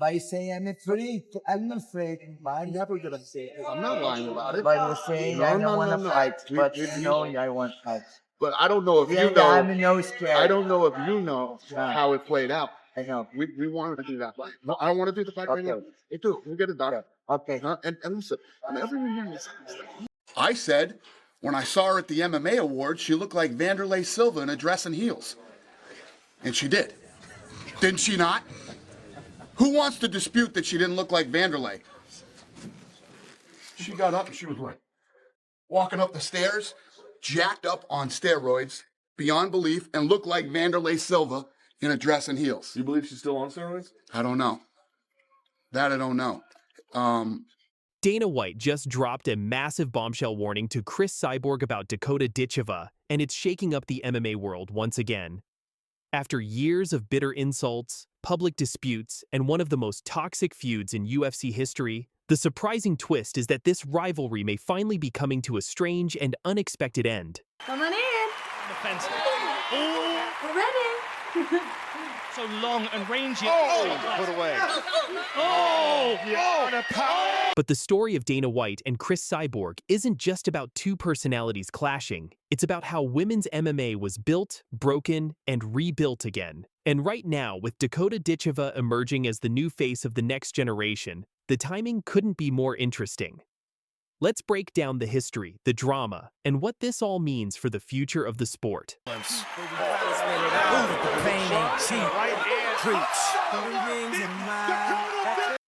By saying I'm afraid. I'm never gonna say it. I'm not lying about it. By you saying I don't want to fight, but you know I want to fight. But I don't know if you know. I'm no scared. I don't know if you know how it played out. I know. We wanted to do that fight. No, I don't want to do the fight right now. Hey, dude, we'll get it done. Okay. And listen, I said when I saw her at the MMA awards, she looked like Vanderlei Silva in a dress and heels. And she did. Didn't she not? Who wants to dispute that she didn't look like Vanderlei? She got up and she was like, walking up the stairs, jacked up on steroids, beyond belief, and looked like Vanderlei Silva in a dress and heels. You believe she's still on steroids? I don't know. That I don't know. Dana White just dropped a massive bombshell warning to Cris Cyborg about Dakota Ditcheva, and it's shaking up the MMA world once again. After years of bitter insults, public disputes, and one of the most toxic feuds in UFC history, the surprising twist is that this rivalry may finally be coming to a strange and unexpected end. Come on in. The fence. We're ready. So long and rangy. Put away. But the story of Dana White and Cris Cyborg isn't just about two personalities clashing. It's about how women's MMA was built, broken, and rebuilt again. And right now, with Dakota Ditcheva emerging as the new face of the next generation, the timing couldn't be more interesting. Let's break down the history, the drama, and what this all means for the future of the sport.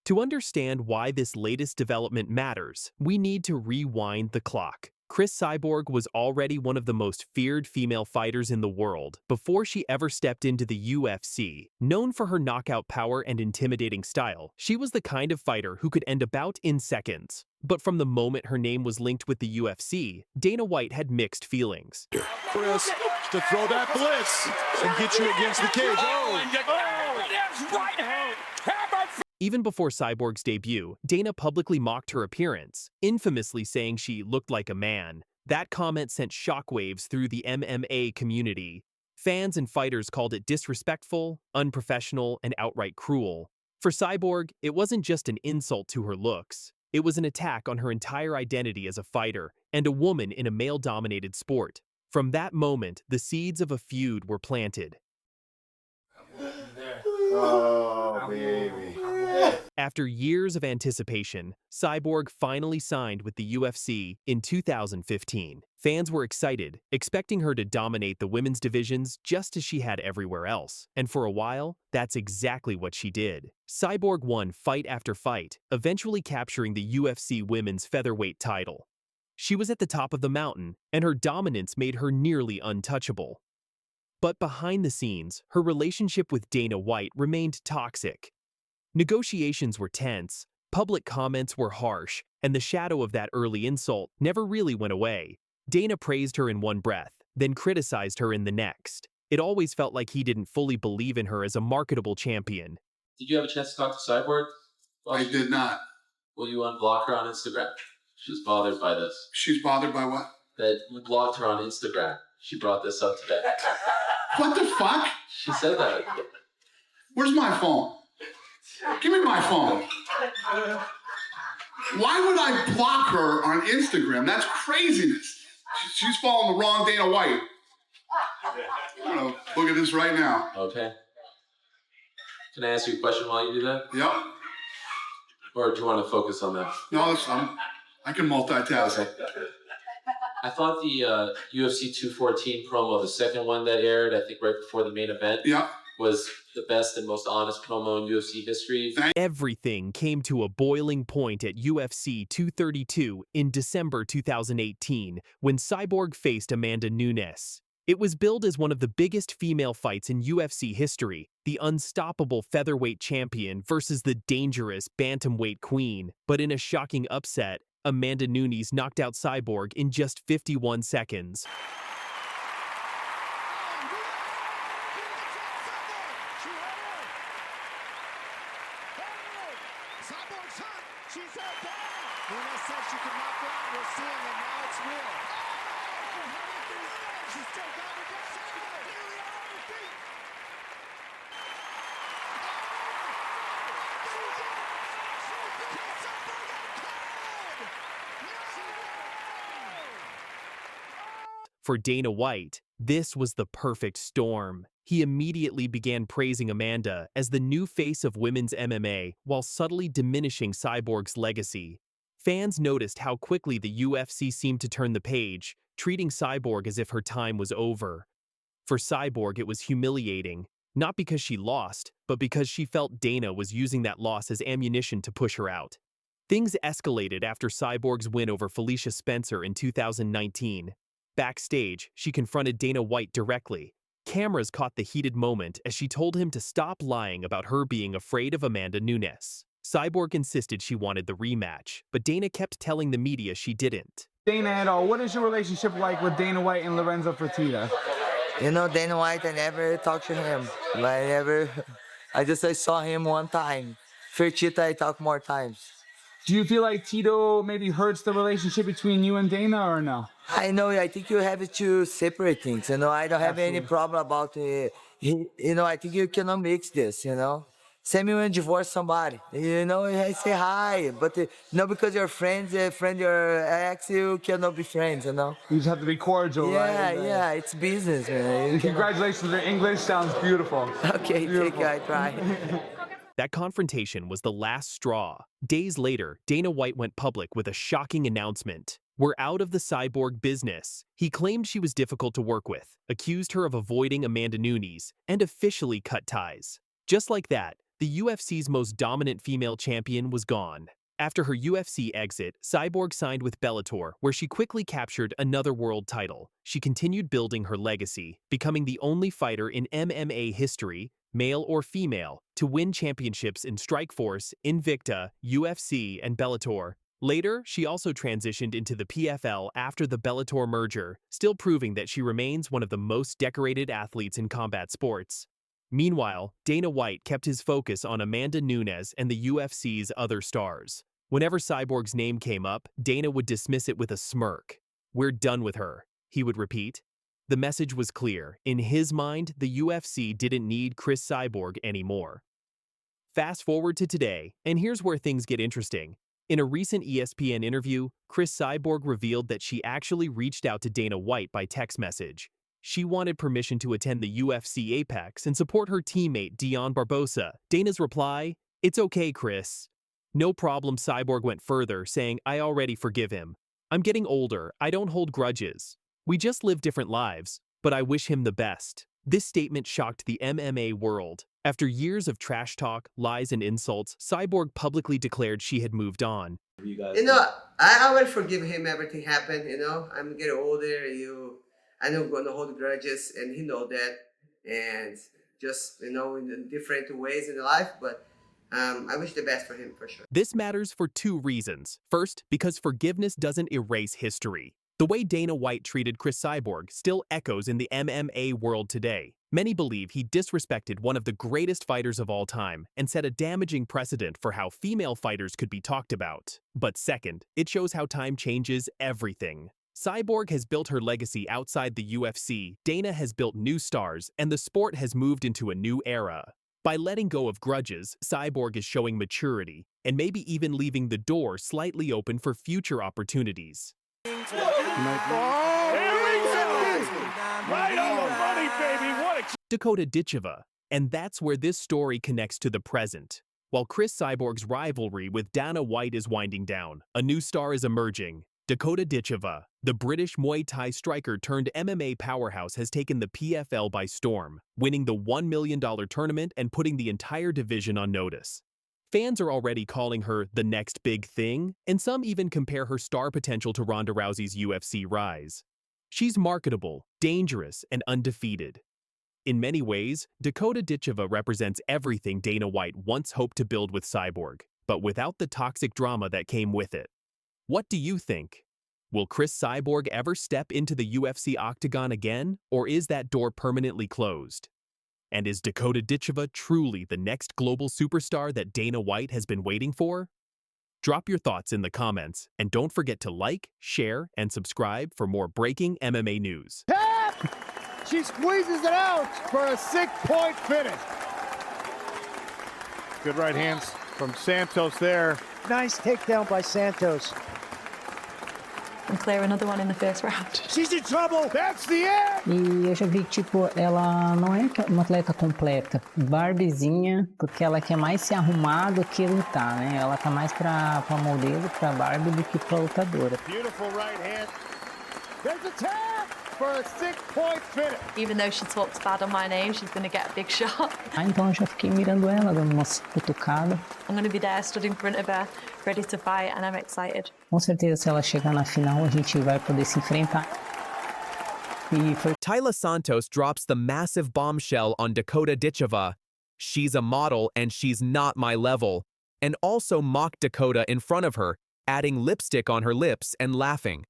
To understand why this latest development matters, we need to rewind the clock. Cris Cyborg was already one of the most feared female fighters in the world before she ever stepped into the UFC. Known for her knockout power and intimidating style, she was the kind of fighter who could end a bout in seconds. But from the moment her name was linked with the UFC, Dana White had mixed feelings. Cris, to throw that blitz and get you against the cage. Even before Cyborg's debut, Dana publicly mocked her appearance, infamously saying she looked like a man. That comment sent shockwaves through the MMA community. Fans and fighters called it disrespectful, unprofessional, and outright cruel. For Cyborg, it wasn't just an insult to her looks. It was an attack on her entire identity as a fighter and a woman in a male-dominated sport. From that moment, the seeds of a feud were planted. Oh, baby. After years of anticipation, Cyborg finally signed with the UFC in 2015. Fans were excited, expecting her to dominate the women's divisions just as she had everywhere else. And for a while, that's exactly what she did. Cyborg won fight after fight, eventually capturing the UFC women's featherweight title. She was at the top of the mountain, and her dominance made her nearly untouchable. But behind the scenes, her relationship with Dana White remained toxic. Negotiations were tense, public comments were harsh, and the shadow of that early insult never really went away. Dana praised her in one breath, then criticized her in the next. It always felt like he didn't fully believe in her as a marketable champion. Did you have a chance to talk to Cyborg? I did not. Will you unblock her on Instagram? She's bothered by this. She's bothered by what? That you blocked her on Instagram. She brought this up today. What the fuck? She said that. Where's my phone? Give me my phone. Why would I block her on Instagram? That's craziness. She's following the wrong Dana White. I'm gonna look at this right now. Okay. Can I ask you a question while you do that? Yep. Or do you want to focus on that? No, I can multitask. Okay. I thought the UFC 214 promo, the second one that aired, I think right before the main event, was the best and most honest promo in UFC history. Everything came to a boiling point at UFC 232 in December 2018 when Cyborg faced Amanda Nunes. It was billed as one of the biggest female fights in UFC history, the unstoppable featherweight champion versus the dangerous bantamweight queen. But in a shocking upset, Amanda Nunes knocked out Cyborg in just 51 seconds. For Dana White, this was the perfect storm. He immediately began praising Amanda as the new face of women's MMA while subtly diminishing Cyborg's legacy. Fans noticed how quickly the UFC seemed to turn the page, treating Cyborg as if her time was over. For Cyborg, it was humiliating, not because she lost, but because she felt Dana was using that loss as ammunition to push her out. Things escalated after Cyborg's win over Felicia Spencer in 2019. Backstage, she confronted Dana White directly. Cameras caught the heated moment as she told him to stop lying about her being afraid of Amanda Nunes. Cyborg insisted she wanted the rematch, but Dana kept telling the media she didn't. Dana at all, what is your relationship like with Dana White and Lorenzo Fertitta? You know, Dana White, I never talked to him. I saw him one time. Fertitta, I talked more times. Do you feel like Tito maybe hurts the relationship between you and Dana or no? I know, I think you have to separate things, you know, I don't have any problem about it. You know, I think you cannot mix this, you know. Same when you divorce somebody, you know, I say hi, but not because you're friends, your ex, you cannot be friends, you know. You just have to be cordial, right? Yeah, it's business, man. Congratulations, your English sounds beautiful. Okay, thank you, I try. That confrontation was the last straw. Days later, Dana White went public with a shocking announcement. We're out of the Cyborg business. He claimed she was difficult to work with, accused her of avoiding Amanda Nunes, and officially cut ties. Just like that, the UFC's most dominant female champion was gone. After her UFC exit, Cyborg signed with Bellator, where she quickly captured another world title. She continued building her legacy, becoming the only fighter in MMA history, male or female, to win championships in Strikeforce, Invicta, UFC, and Bellator. Later, she also transitioned into the PFL after the Bellator merger, still proving that she remains one of the most decorated athletes in combat sports. Meanwhile, Dana White kept his focus on Amanda Nunes and the UFC's other stars. Whenever Cyborg's name came up, Dana would dismiss it with a smirk. "We're done with her," he would repeat. The message was clear. In his mind, the UFC didn't need Cris Cyborg anymore. Fast forward to today, and here's where things get interesting. In a recent ESPN interview, Cris Cyborg revealed that she actually reached out to Dana White by text message. She wanted permission to attend the UFC Apex and support her teammate Dion Barbosa. Dana's reply, "It's okay, Cris." No problem. Cyborg went further, saying, "I already forgive him. I'm getting older. I don't hold grudges. We just live different lives, but I wish him the best." This statement shocked the MMA world. After years of trash talk, lies, and insults, Cyborg publicly declared she had moved on. You know, I already forgive him. Everything happened, you know. I'm getting older. I don't gonna hold grudges, and he know that. And just, you know, in different ways in life, but I wish the best for him for sure. This matters for two reasons. First, because forgiveness doesn't erase history. The way Dana White treated Cris Cyborg still echoes in the MMA world today. Many believe he disrespected one of the greatest fighters of all time and set a damaging precedent for how female fighters could be talked about. But second, it shows how time changes everything. Cyborg has built her legacy outside the UFC, Dana has built new stars, and the sport has moved into a new era. By letting go of grudges, Cyborg is showing maturity, and maybe even leaving the door slightly open for future opportunities. Right on the money, baby. What a Dakota Ditcheva. And that's where this story connects to the present. While Cris Cyborg's rivalry with Dana White is winding down, a new star is emerging. Dakota Ditcheva, the British Muay Thai striker turned MMA powerhouse, has taken the PFL by storm, winning the $1 million tournament and putting the entire division on notice. Fans are already calling her the next big thing, and some even compare her star potential to Ronda Rousey's UFC rise. She's marketable, dangerous, and undefeated. In many ways, Dakota Ditcheva represents everything Dana White once hoped to build with Cyborg, but without the toxic drama that came with it. What do you think? Will Cris Cyborg ever step into the UFC octagon again, or is that door permanently closed? And is Dakota Ditcheva truly the next global superstar that Dana White has been waiting for? Drop your thoughts in the comments, and don't forget to like, share, and subscribe for more breaking MMA news. tap! She squeezes it out for a 6-point finish. Good right hands from Santos there. Nice takedown by Santos. and clear another one in the first round. She's in trouble. That's the end. E eu já vi que, tipo, ela não é uma atleta completa. Barbiezinha, porque ela quer mais se arrumar do que lutar, né? Ela tá mais pra modelo, pra Barbie, do que pra lutadora. Beautiful right hand. There's a tap for a 6-point finish. Even though she talks bad on my name, she's going to get a big shot. Então eu já fiquei mirando ela, dando umas cutucadas. I'm going to be there, stood in front of her, ready to fight, and I'm excited. Com certeza, se ela chegar na final, a gente vai poder se enfrentar. E foi... Taila Santos drops the massive bombshell on Dakota Ditcheva. She's a model and she's not my level. And also mocked Dakota in front of her, adding lipstick on her lips and laughing.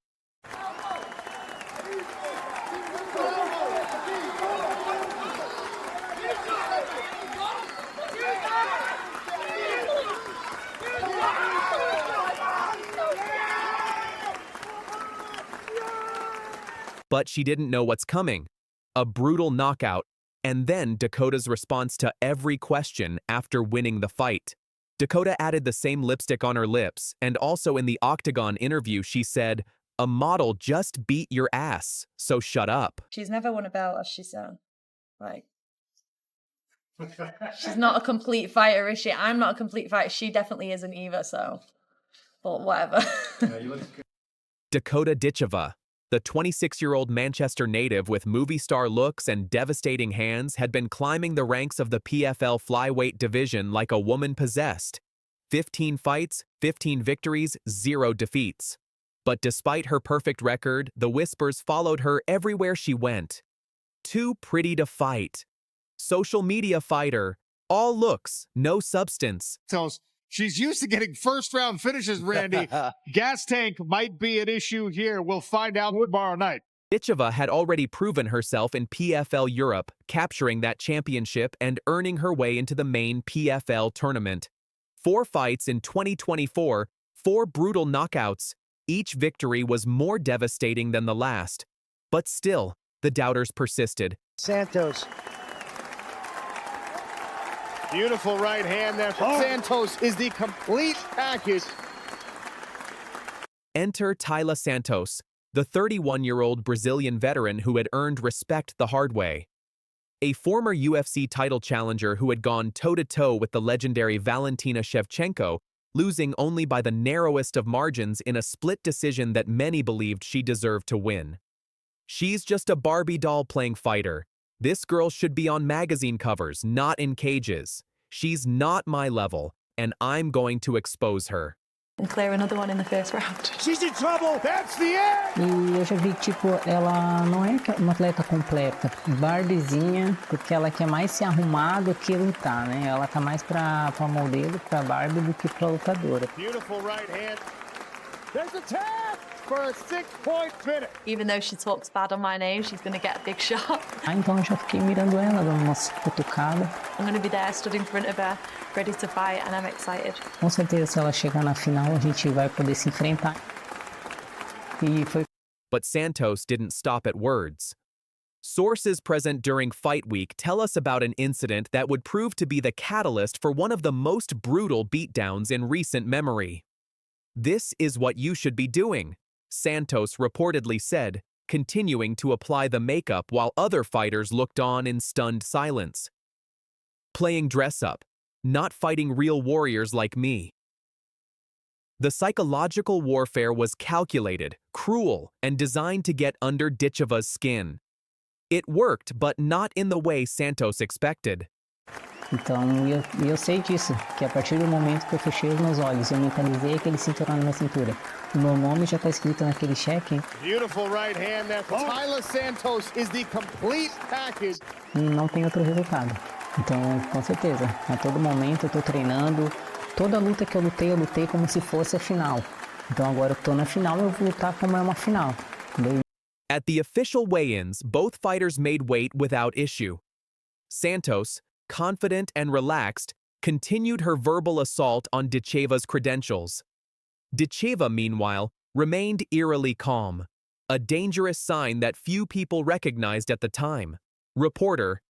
But she didn't know what's coming. A brutal knockout, and then Dakota's response to every question after winning the fight. Dakota added the same lipstick on her lips, and also in the Octagon interview she said, "A model just beat your ass, so shut up." She's never won a belt, as she said. Like, she's not a complete fighter, is she? I'm not a complete fighter. She definitely isn't either, so... But whatever. Dakota Ditcheva, the 26-year-old Manchester native with movie star looks and devastating hands, had been climbing the ranks of the PFL flyweight division like a woman possessed. 15 fights, 15 victories, 0 defeats. But despite her perfect record, the whispers followed her everywhere she went. Too pretty to fight. Social media fighter. All looks, no substance. She's used to getting first-round finishes, Randy. Gas tank might be an issue here. We'll find out tomorrow night. Ditcheva had already proven herself in PFL Europe, capturing that championship and earning her way into the main PFL tournament. 4 fights in 2024, 4 brutal knockouts. Each victory was more devastating than the last. But still, the doubters persisted. Santos. Beautiful right hand there from Santos is the complete package. Enter Taila Santos, the 31-year-old Brazilian veteran who had earned respect the hard way. A former UFC title challenger who had gone toe-to-toe with the legendary Valentina Shevchenko, losing only by the narrowest of margins in a split decision that many believed she deserved to win. She's just a Barbie doll-playing fighter. This girl should be on magazine covers, not in cages. She's not my level, and I'm going to expose her. And clear another one in the first round. She's in trouble. That's the end. E eu já vi que, tipo, ela não é uma atleta completa. Barbiezinha, porque ela quer mais se arrumar do que lutar, né? Ela tá mais pra modelo, pra Barbie, do que pra lutadora. Beautiful right hand. There's a tap for a 6-point finish. Even though she talks bad on my name, she's going to get a big shot. Então eu já fiquei mirando ela, dando umas cutucadas. I'm going to be there, stood in front of her, ready to fight, and I'm excited. Com certeza, se ela chegar na final, a gente vai poder se enfrentar. E foi... But Santos didn't stop at words. Sources present during Fight Week tell us about an incident that would prove to be the catalyst for one of the most brutal beatdowns in recent memory. "This is what you should be doing," Santos reportedly said, continuing to apply the makeup while other fighters looked on in stunned silence. "Playing dress-up, not fighting real warriors like me." The psychological warfare was calculated, cruel, and designed to get under Ditcheva's skin. It worked, but not in the way Santos expected. Então, eu sei disso, que a partir do momento que eu fechei os meus olhos, eu mentalizei aquele cinturão na minha cintura. O meu nome já está escrito naquele cheque. Beautiful right hand there from Taila Santos is the complete package. Não tem outro resultado. Então, com certeza, a todo momento eu estou treinando. Toda luta que eu lutei como se fosse a final. Então agora eu estou na final, eu vou lutar como é uma final. At the official weigh-ins, both fighters made weight without issue. Santos, confident and relaxed, continued her verbal assault on Ditcheva's credentials. Ditcheva, meanwhile, remained eerily calm, a dangerous sign that few people recognized at the time. Reporter: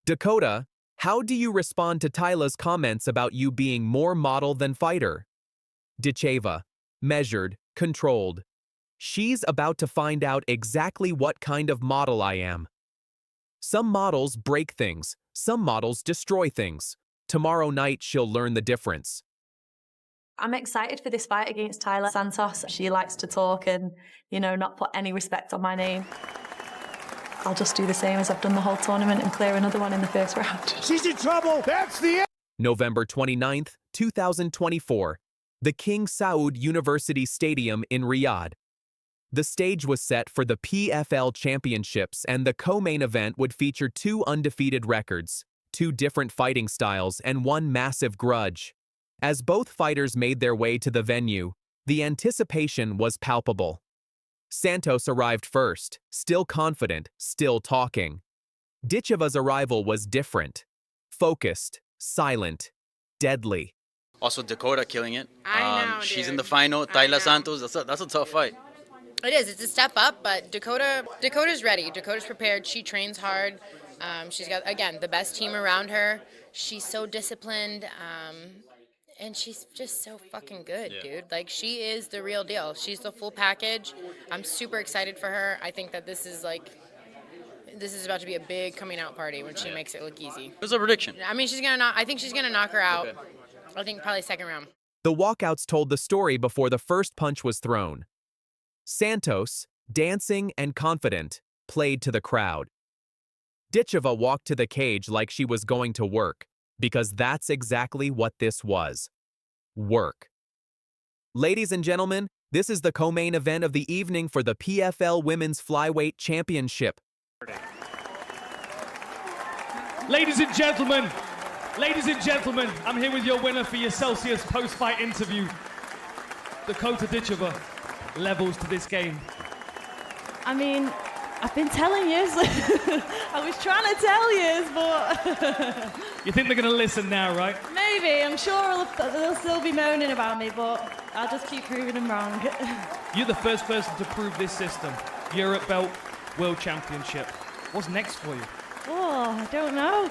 Dakota, how do you respond to Taila's comments about you being more model than fighter? Ditcheva: measured, controlled. She's about to find out exactly what kind of model I am. Some models break things, some models destroy things. Tomorrow night, she'll learn the difference. I'm excited for this fight against Tyler Santos. She likes to talk and, you know, not put any respect on my name. I'll just do the same as I've done the whole tournament and clear another one in the first round. She's in trouble. That's the end. November 29th, 2024, the King Saud University Stadium in Riyadh. The stage was set for the PFL Championships, and the co-main event would feature 2 undefeated records, 2 different fighting styles, and 1 massive grudge. As both fighters made their way to the venue, the anticipation was palpable. Santos arrived first, still confident, still talking. Ditcheva's arrival was different. Focused, silent, deadly. Also, Dakota killing it. I know, she's dude. in the final. Tyler Santos, that's a tough fight. It is. It's a step up, but Dakota's ready. Dakota's prepared. She trains hard. She's got, again, the best team around her. She's so disciplined, and she's just so fucking good, dude. Like, she is the real deal. She's the full package. I'm super excited for her. I think that this is about to be a big coming out party when she makes it look easy. What's a prediction? I mean, I think she's gonna knock her out. Okay. I think probably second round. The walkouts told the story before the first punch was thrown. Santos, dancing and confident, played to the crowd. Ditcheva walked to the cage like she was going to work, because that's exactly what this was. Work. Ladies and gentlemen, this is the co-main event of the evening for the PFL Women's Flyweight Championship. Ladies and gentlemen, I'm here with your winner for your Celsius post-fight interview. Dakota Ditcheva, levels to this game. I mean, I've been telling you. I was trying to tell you, but... You think they're going to listen now, right? Maybe. I'm sure they'll still be moaning about me, but I'll just keep proving them wrong. You're the first person to prove this system. Europe belt, world championship. What's next for you? Oh, I don't know.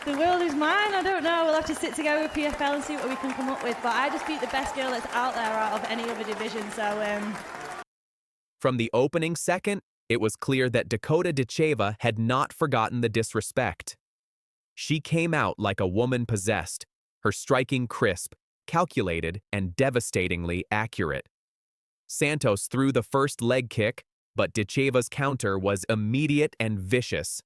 The world is mine. I don't know. We'll have to sit together with PFL and see what we can come up with. But I just beat the best girl that's out there out of any other division, so... From the opening second, it was clear that Dakota Ditcheva had not forgotten the disrespect. She came out like a woman possessed, her striking crisp, calculated, and devastatingly accurate. Santos threw the first leg kick, but Ditcheva's counter was immediate and vicious.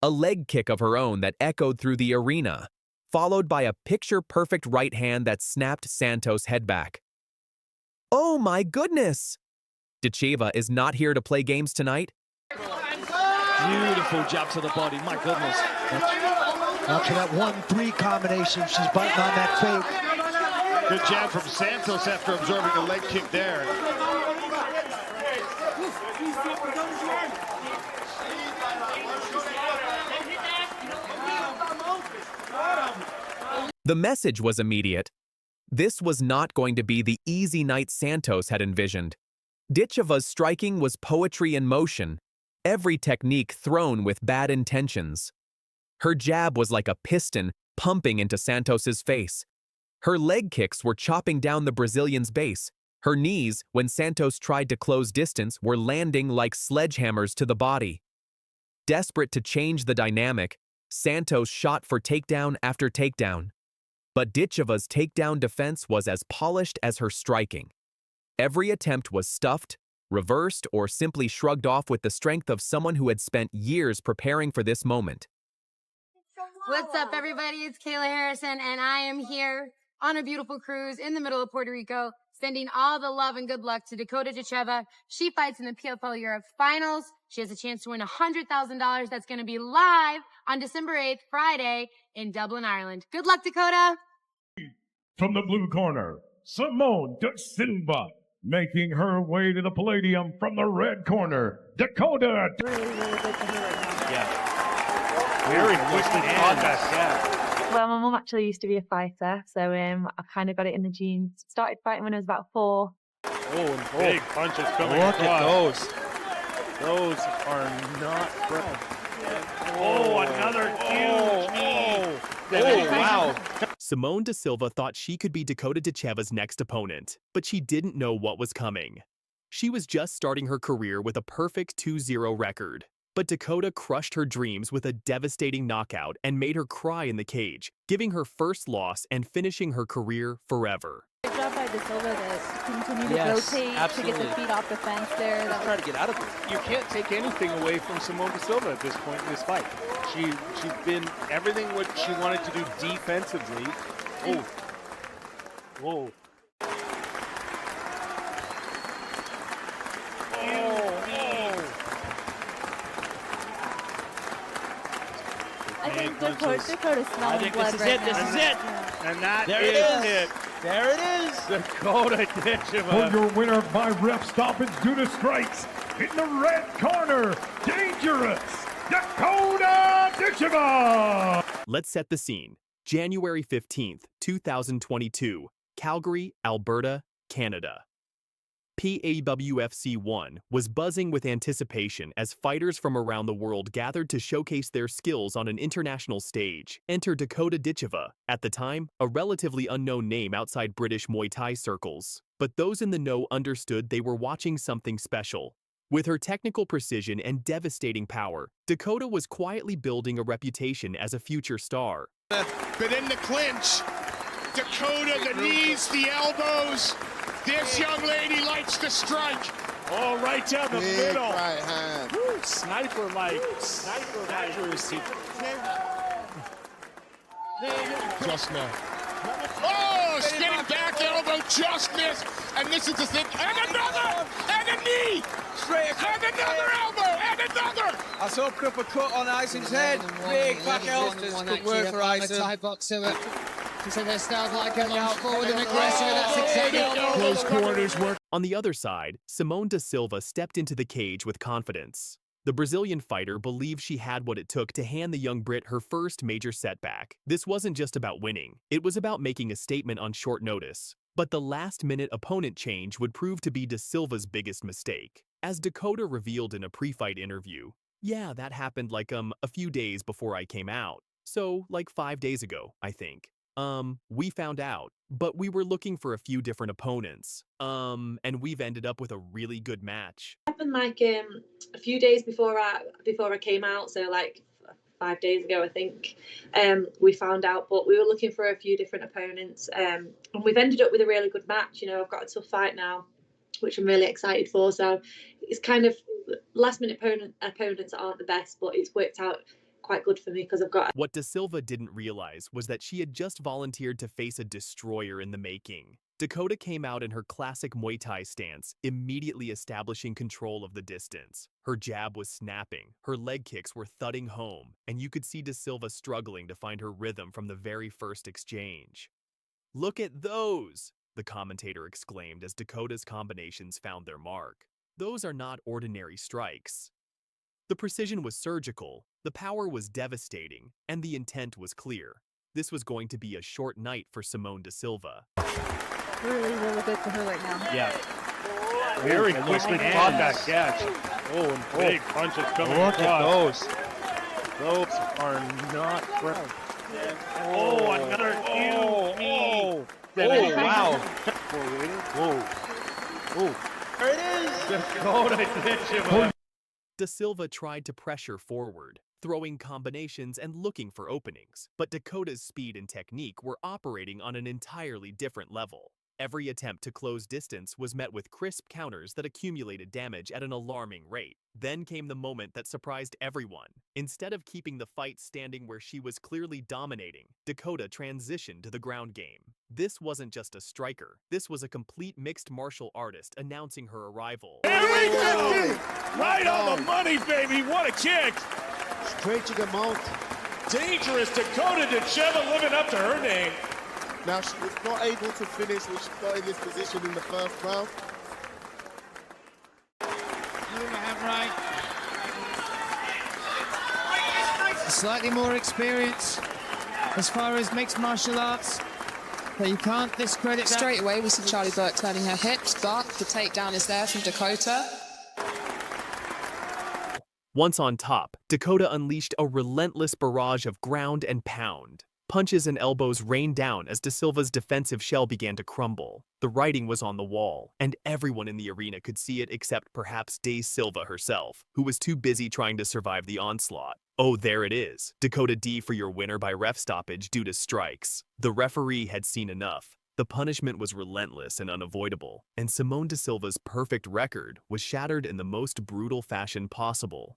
A leg kick of her own that echoed through the arena, followed by a picture-perfect right hand that snapped Santos' head back. Oh my goodness! Ditcheva is not here to play games tonight. Beautiful jab to the body, my goodness. After that 1-3 combination, she's biting on that fake. Good jab from Santos after observing a leg kick there. The message was immediate. This was not going to be the easy night Santos had envisioned. Ditcheva's striking was poetry in motion, every technique thrown with bad intentions. Her jab was like a piston pumping into Santos's face. Her leg kicks were chopping down the Brazilian's base. Her knees, when Santos tried to close distance, were landing like sledgehammers to the body. Desperate to change the dynamic, Santos shot for takedown after takedown. But Ditcheva's takedown defense was as polished as her striking. Every attempt was stuffed, reversed, or simply shrugged off with the strength of someone who had spent years preparing for this moment. What's up, everybody? It's Kayla Harrison, and I am here on a beautiful cruise in the middle of Puerto Rico, sending all the love and good luck to Dakota Ditcheva. She fights in the PFL Europe Finals. She has a chance to win $100,000. That's going to be live on December 8th, Friday, in Dublin, Ireland. Good luck, Dakota. From the blue corner, Simone de Silva, making her way to the palladium from the red corner, Dakota. Really good to hear right now. Yeah. Very twisted progress, yeah. Well, my mum actually used to be a fighter, so I kind of got it in the genes. Started fighting when I was about 4. Oh, and big punches coming Look across. at those. Those are not brown. Oh, another huge knee. Oh, wow. Simone de Silva thought she could be Dakota Ditcheva's next opponent, but she didn't know what was coming. She was just starting her career with a perfect 2-0 record. But Dakota crushed her dreams with a devastating knockout and made her cry in the cage, giving her first loss and finishing her career forever. Good job by Silva to continue to rotate, absolutely. to get the feet off the fence there. Just try to get out of it. You can't take anything away from Simone Silva at this point in this fight. She's been everything what she wanted to do defensively. Oh. Whoa. I think Dakota's smelling blood this is right it. now. This is it. And that There is it is. it. There it is. Dakota Ditcheva. For your winner by ref stoppage due to strikes, in the red corner, dangerous, Dakota Ditcheva! Let's set the scene. January 15th, 2022, Calgary, Alberta, Canada. PAWFC 1 was buzzing with anticipation as fighters from around the world gathered to showcase their skills on an international stage. Enter Dakota Ditcheva, at the time, a relatively unknown name outside British Muay Thai circles. But those in the know understood they were watching something special. With her technical precision and devastating power, Dakota was quietly building a reputation as a future star. But in the clinch, Dakota, the knees, the elbows. This young lady likes to strike. Oh, right down the middle. Right hand. Woo, sniper-like accuracy. Just now. Oh, spinning back elbow, just missed. And this is the thing. And another! And a knee! Straight And another elbow! And another! I saw a proper cut on Ison's head. Big back elbows. Good work for Ison. Thai boxer. So they start like a march forward and aggressive, and that's exactly Close quarters work. On the other side, Simone da Silva stepped into the cage with confidence. The Brazilian fighter believed she had what it took to hand the young Brit her first major setback. This wasn't just about winning, it was about making a statement on short notice. But the last-minute opponent change would prove to be da Silva's biggest mistake. As Dakota revealed in a pre-fight interview, "Yeah, that happened like a few days before I came out. So, like 5 days ago, I think. We found out, but we were looking for a few different opponents. And we've ended up with a really good match." Happened like a few days before I came out, so like 5 days ago, I think. We found out, but we were looking for a few different opponents, and we've ended up with a really good match. You know, I've got a tough fight now, which I'm really excited for. So it's kind of last-minute opponents aren't the best, but it's worked out quite good for me because I've got. What da Silva didn't realize was that she had just volunteered to face a destroyer in the making. Dakota came out in her classic Muay Thai stance, immediately establishing control of the distance. Her jab was snapping, her leg kicks were thudding home, and you could see da Silva struggling to find her rhythm from the very first exchange. "Look at those!" the commentator exclaimed as Dakota's combinations found their mark. "Those are not ordinary strikes." The precision was surgical, the power was devastating, and the intent was clear. This was going to be a short night for Simone da Silva. Really, really good for her right now. Yeah. Very quickly caught that catch. Oh, and big punches coming across. Those are not right. Oh, another huge knee. Oh, wow. Whoa. There it is. Dakota Ditcheva. Da Silva tried to pressure forward, throwing combinations and looking for openings, but Dakota's speed and technique were operating on an entirely different level. Every attempt to close distance was met with crisp counters that accumulated damage at an alarming rate. Then came the moment that surprised everyone. Instead of keeping the fight standing where she was clearly dominating, Dakota transitioned to the ground game. This wasn't just a striker, this was a complete mixed martial artist announcing her arrival. Here we go! Right on the money, baby! What a kick! Straight to the mouth. Dangerous Dakota Ditcheva living up to her name. Now she was not able to finish when she got in this position in the first round. Slightly more experience as far as mixed martial arts, but you can't discredit that. Straight away we see Charlie Burke turning her hips, but the takedown is there from Dakota. Once on top, Dakota unleashed a relentless barrage of ground and pound. Punches and elbows rained down as Da Silva's defensive shell began to crumble. The writing was on the wall, and everyone in the arena could see it except perhaps Da Silva herself, who was too busy trying to survive the onslaught. Oh, there it is. Dakota D for your winner by ref stoppage due to strikes. The referee had seen enough. The punishment was relentless and unavoidable, and Simone Da Silva's perfect record was shattered in the most brutal fashion possible.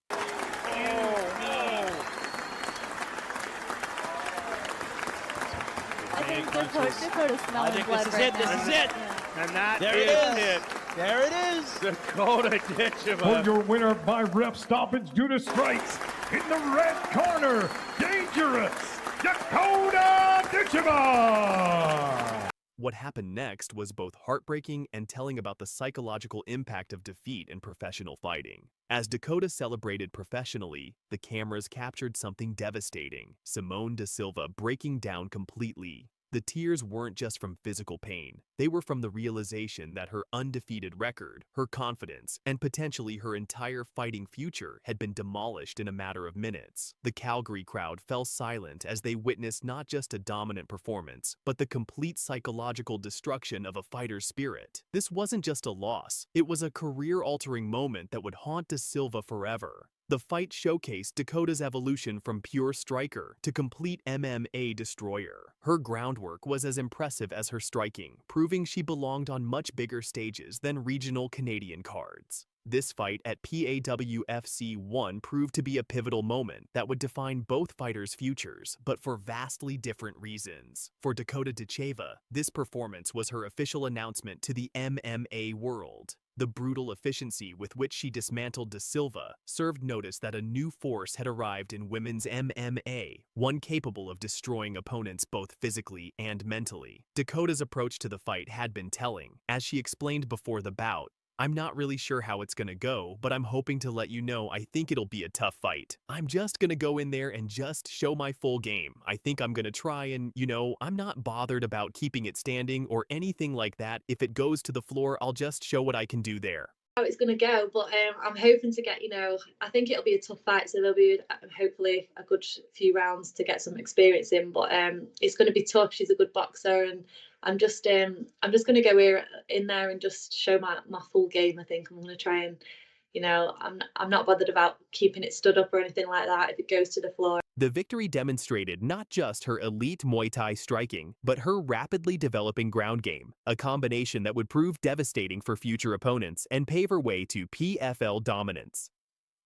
I think Dakota's smelling blood right now. This is it. And that There is it is. it. There it is. Dakota Ditcheva. For your winner by ref stoppage due to strikes, in the red corner, dangerous, Dakota Ditcheva! What happened next was both heartbreaking and telling about the psychological impact of defeat in professional fighting. As Dakota celebrated professionally, the cameras captured something devastating: Simone Da Silva breaking down completely. The tears weren't just from physical pain. They were from the realization that her undefeated record, her confidence, and potentially her entire fighting future had been demolished in a matter of minutes. The Calgary crowd fell silent as they witnessed not just a dominant performance, but the complete psychological destruction of a fighter's spirit. This wasn't just a loss. It was a career-altering moment that would haunt Da Silva forever. The fight showcased Dakota's evolution from pure striker to complete MMA destroyer. Her groundwork was as impressive as her striking, proving she belonged on much bigger stages than regional Canadian cards. This fight at PAWFC 1 proved to be a pivotal moment that would define both fighters' futures, but for vastly different reasons. For Dakota Ditcheva, this performance was her official announcement to the MMA world. The brutal efficiency with which she dismantled Da Silva served notice that a new force had arrived in women's MMA, one capable of destroying opponents both physically and mentally. Dakota's approach to the fight had been telling. As she explained before the bout, "I'm not really sure how it's gonna go, but I'm hoping to let you know I think it'll be a tough fight. I'm just gonna go in there and just show my full game. I think I'm gonna try and, I'm not bothered about keeping it standing or anything like that. If it goes to the floor, I'll just show what I can do there." How it's going to go, but I'm hoping to get, I think it'll be a tough fight, so there'll be hopefully a good few rounds to get some experience in, but it's going to be tough. She's a good boxer, and I'm just going to go in there and just show my full game. I think I'm going to try and, I'm not bothered about keeping it stood up or anything like that if it goes to the floor. The victory demonstrated not just her elite Muay Thai striking, but her rapidly developing ground game, a combination that would prove devastating for future opponents and pave her way to PFL dominance.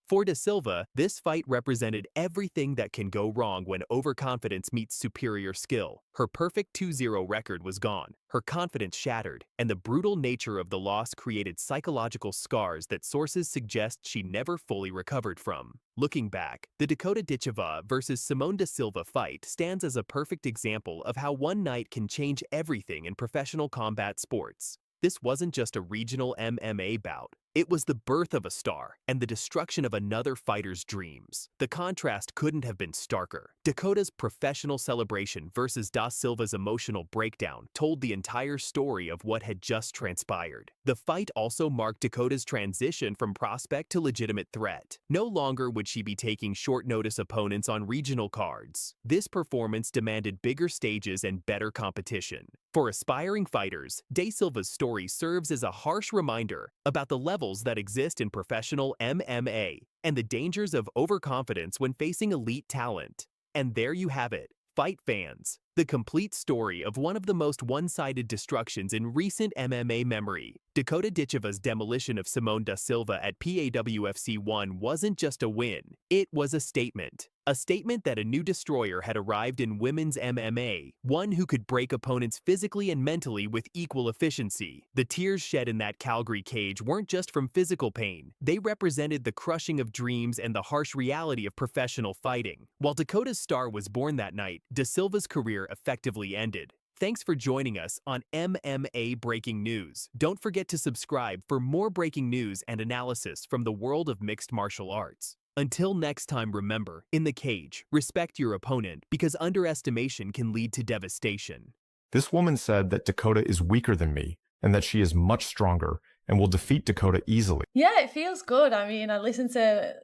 For Da Silva, this fight represented everything that can go wrong when overconfidence meets superior skill. Her perfect 2-0 record was gone, her confidence shattered, and the brutal nature of the loss created psychological scars that sources suggest she never fully recovered from. Looking back, the Dakota Ditcheva versus Simone Da Silva fight stands as a perfect example of how one night can change everything in professional combat sports. This wasn't just a regional MMA bout. It was the birth of a star and the destruction of another fighter's dreams. The contrast couldn't have been starker. Dakota's professional celebration versus Da Silva's emotional breakdown told the entire story of what had just transpired. The fight also marked Dakota's transition from prospect to legitimate threat. No longer would she be taking short-notice opponents on regional cards. This performance demanded bigger stages and better competition. For aspiring fighters, Da Silva's story serves as a harsh reminder about the levels that exist in professional MMA and the dangers of overconfidence when facing elite talent. And there you have it, fight fans. The complete story of one of the most one-sided destructions in recent MMA memory. Dakota Ditcheva's demolition of Simone Da Silva at PAWFC 1 wasn't just a win, it was a statement. A statement that a new destroyer had arrived in women's MMA, one who could break opponents physically and mentally with equal efficiency. The tears shed in that Calgary cage weren't just from physical pain, they represented the crushing of dreams and the harsh reality of professional fighting. While Dakota's star was born that night, Da Silva's career effectively ended. Thanks for joining us on MMA Breaking News. Don't forget to subscribe for more breaking news and analysis from the world of mixed martial arts. Until next time, remember, in the cage, respect your opponent because underestimation can lead to devastation. This woman said that Dakota is weaker than me and that she is much stronger and will defeat Dakota easily. Yeah, it feels good. I mean, I listened to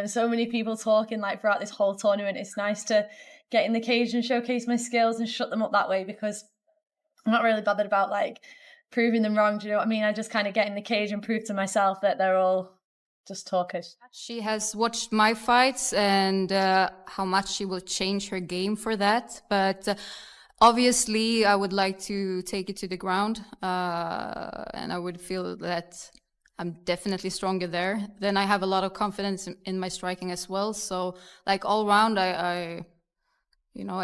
so many people talking throughout this whole tournament. It's nice to get in the cage and showcase my skills and shut them up that way, because I'm not really bothered about like proving them wrong. Do you know what I mean? I just kind of get in the cage and prove to myself that they're all just talkers. She has watched my fights and how much she will change her game for that. But obviously, I would like to take it to the ground, and I would feel that I'm definitely stronger there. Then I have a lot of confidence in my striking as well. So, like all round, I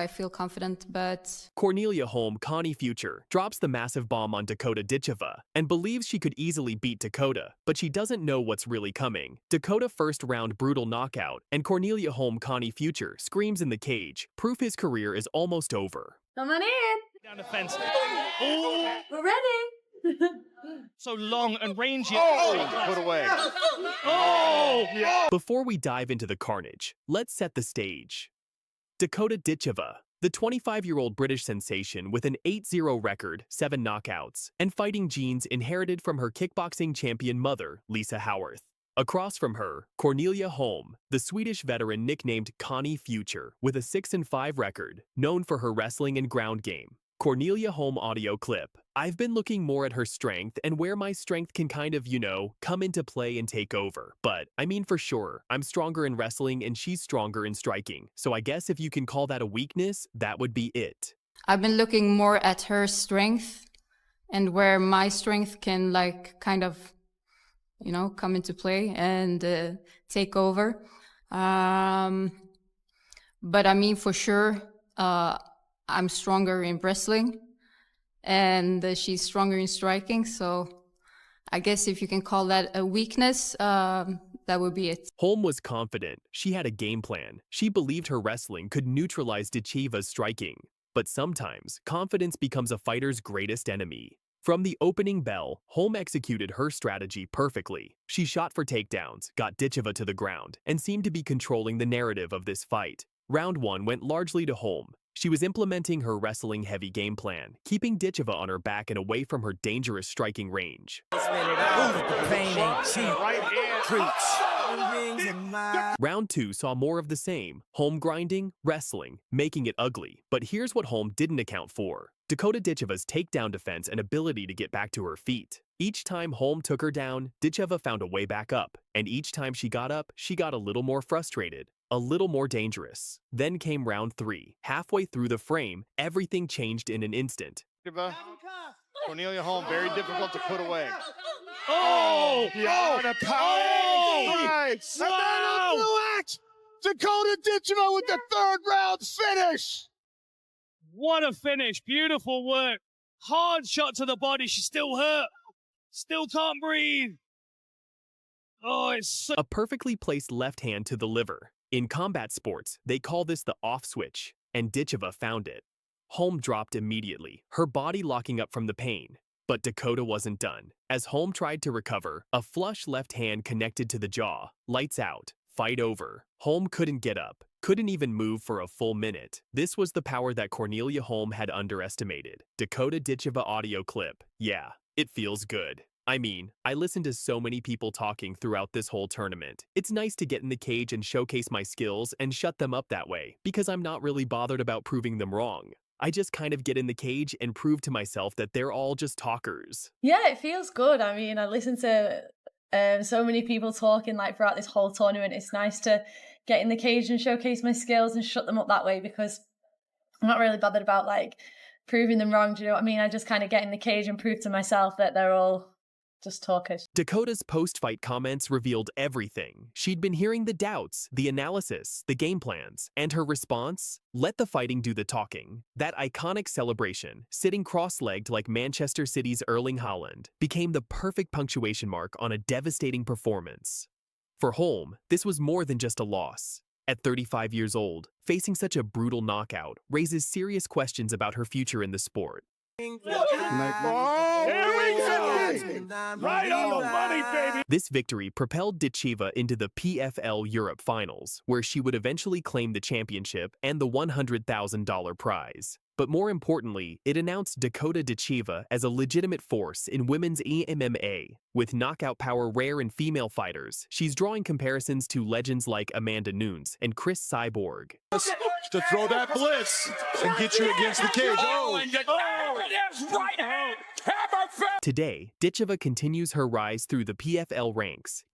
feel confident, but... Cornelia Holm-Connie Future drops the massive bomb on Dakota Ditcheva and believes she could easily beat Dakota, but she doesn't know what's really coming. Dakota first-round brutal knockout, and Cornelia Holm-Connie Future screams in the cage, proof his career is almost over. Come on in. Down the fence. Oh! We're ready. So long and rangy. Oh! Put away. Oh! Yeah. Before we dive into the carnage, let's set the stage. Dakota Ditcheva, the 25-year-old British sensation with an 8-0 record, 7 knockouts, and fighting genes inherited from her kickboxing champion mother, Lisa Howarth. Across from her, Cornelia Holm, the Swedish veteran nicknamed Connie Future, with a 6-5 record, known for her wrestling and ground game. Cornelia Holm audio clip. I've been looking more at her strength and where my strength can kind of, come into play and take over. But, I mean for sure, I'm stronger in wrestling and she's stronger in striking. So I guess if you can call that a weakness, that would be it. I've been looking more at her strength and where my strength can come into play and take over. But I mean for sure, I'm stronger in wrestling and she's stronger in striking. So I guess if you can call that a weakness, that would be it. Holm was confident. She had a game plan. She believed her wrestling could neutralize Ditcheva's striking. But sometimes, confidence becomes a fighter's greatest enemy. From the opening bell, Holm executed her strategy perfectly. She shot for takedowns, got Ditcheva to the ground, and seemed to be controlling the narrative of this fight. Round 1 went largely to Holm. She was implementing her wrestling-heavy game plan, keeping Ditcheva on her back and away from her dangerous striking range. Round 2 saw more of the same, Holm grinding, wrestling, making it ugly. But here's what Holm didn't account for: Dakota Ditcheva's takedown defense and ability to get back to her feet. Each time Holm took her down, Ditcheva found a way back up, and each time she got up, she got a little more frustrated, a little more dangerous. Then came round 3. Halfway through the frame, everything changed in an instant. Cornelia Holm, very difficult to put away. Oh! Yeah, the power! Nice! And that'll do it! Dakota Ditcheva with the 3rd round finish! What a finish. Beautiful work. Hard shot to the body. She's still hurt. Still can't breathe. Oh, it's so... A perfectly placed left hand to the liver. In combat sports, they call this the off switch, and Ditcheva found it. Holm dropped immediately, her body locking up from the pain. But Dakota wasn't done. As Holm tried to recover, a flush left hand connected to the jaw. Lights out. Fight over. Holm couldn't get up, couldn't even move for a full minute. This was the power that Cornelia Holm had underestimated. Dakota Ditcheva audio clip. Yeah, it feels good. I mean, I listened to so many people talking throughout this whole tournament. It's nice to get in the cage and showcase my skills and shut them up that way, because I'm not really bothered about proving them wrong. I just kind of get in the cage and prove to myself that they're all just talkers. Yeah, it feels good. I mean, I listened to so many people talking like throughout this whole tournament. It's nice to get in the cage and showcase my skills and shut them up that way, because I'm not really bothered about like proving them wrong. Do you know what I mean? I just kind of get in the cage and prove to myself that they're all just talkers. Dakota's post-fight comments revealed everything. She'd been hearing the doubts, the analysis, the game plans, and her response? Let the fighting do the talking. That iconic celebration, sitting cross-legged like Manchester City's Erling Haaland, became the perfect punctuation mark on a devastating performance. For Holm, this was more than just a loss. At 35 years old, facing such a brutal knockout raises serious questions about her future in the sport. Right on the money, baby! This victory propelled Ditcheva into the PFL Europe Finals, where she would eventually claim the championship and the $100,000 prize. But more importantly, it announced Dakota Ditcheva as a legitimate force in women's MMA. With knockout power rare in female fighters, she's drawing comparisons to legends like Amanda Nunes and Cris Cyborg. To throw that blitz and get you against the cage. Today, Ditcheva continues her rise through the PFL ranks,